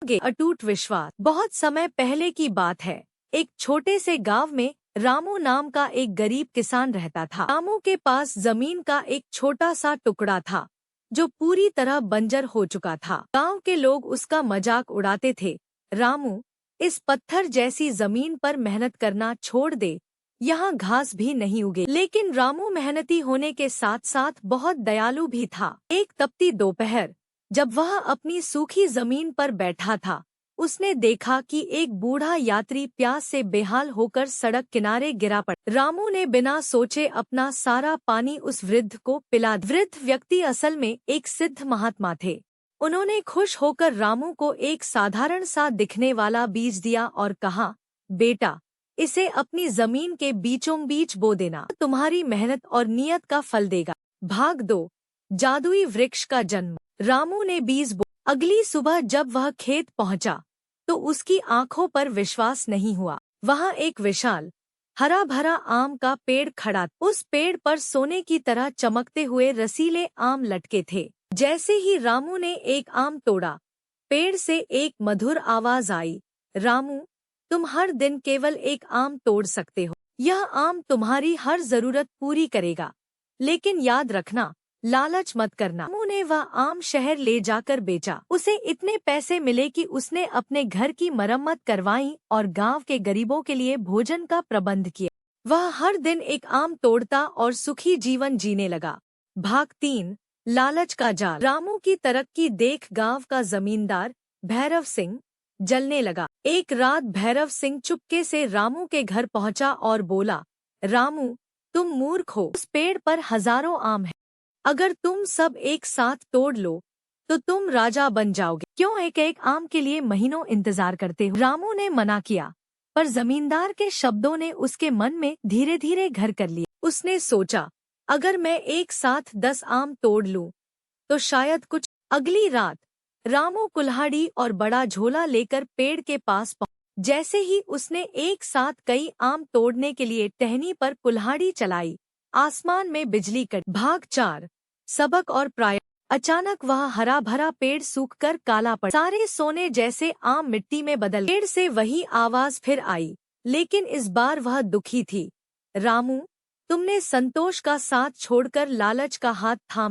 गे अटूट विश्वास। बहुत समय पहले की बात है। एक छोटे से गांव में रामू नाम का एक गरीब किसान रहता था। रामू के पास जमीन का एक छोटा सा टुकड़ा था जो पूरी तरह बंजर हो चुका था। गांव के लोग उसका मजाक उड़ाते थे। रामू, इस पत्थर जैसी जमीन पर मेहनत करना छोड़ दे, यहाँ घास भी नहीं उगे। लेकिन रामू मेहनती होने के साथ साथ बहुत दयालु भी था। एक तपती दोपहर जब वह अपनी सूखी जमीन पर बैठा था, उसने देखा कि एक बूढ़ा यात्री प्यास से बेहाल होकर सड़क किनारे गिरा पड़ा। रामू ने बिना सोचे अपना सारा पानी उस वृद्ध को पिला दिया। वृद्ध व्यक्ति असल में एक सिद्ध महात्मा थे। उन्होंने खुश होकर रामू को एक साधारण सा दिखने वाला बीज दिया और कहा, बेटा, इसे अपनी जमीन के बीचों बीच बो देना, तुम्हारी मेहनत और नियत का फल देगा। भाग 2, जादुई वृक्ष का जन्म। रामू ने बीज बो। अगली सुबह जब वह खेत पहुंचा तो उसकी आंखों पर विश्वास नहीं हुआ। वहां एक विशाल हरा भरा आम का पेड़ खड़ा। उस पेड़ पर सोने की तरह चमकते हुए रसीले आम लटके थे। जैसे ही रामू ने एक आम तोड़ा, पेड़ से एक मधुर आवाज आई, रामू, तुम हर दिन केवल एक आम तोड़ सकते हो। यह आम तुम्हारी हर जरूरत पूरी करेगा, लेकिन याद रखना, लालच मत करना। रामू ने वह आम शहर ले जाकर बेचा। उसे इतने पैसे मिले कि उसने अपने घर की मरम्मत करवाई और गांव के गरीबों के लिए भोजन का प्रबंध किया। वह हर दिन एक आम तोड़ता और सुखी जीवन जीने लगा। भाग 3, लालच का जाल। रामू की तरक्की देख गांव का जमींदार भैरव सिंह जलने लगा। एक रात भैरव सिंह चुपके से रामू के घर पहुंचा और बोला, रामू, तुम मूर्ख हो। उस पेड़ पर हजारों आम हैं। अगर तुम सब एक साथ तोड़ लो तो तुम राजा बन जाओगे। क्यों एक एक आम के लिए महीनों इंतजार करते हो? रामू ने मना किया, पर जमींदार के शब्दों ने उसके मन में धीरे धीरे घर कर लिया। उसने सोचा, अगर मैं एक साथ 10 आम तोड़ लूं तो शायद कुछ। अगली रात रामू कुल्हाड़ी और बड़ा झोला लेकर पेड़ के पास पहुंचा। जैसे ही उसने एक साथ कई आम तोड़ने के लिए टहनी पर कुल्हाड़ी चलाई, आसमान में बिजली कड़ी। भाग 4, सबक और प्राय। अचानक वह हरा भरा पेड़ सूखकर काला पड़ा। सारे सोने जैसे आम मिट्टी में बदल। पेड़ से वही आवाज फिर आई, लेकिन इस बार वह दुखी थी। रामू, तुमने संतोष का साथ छोड़कर लालच का हाथ थाम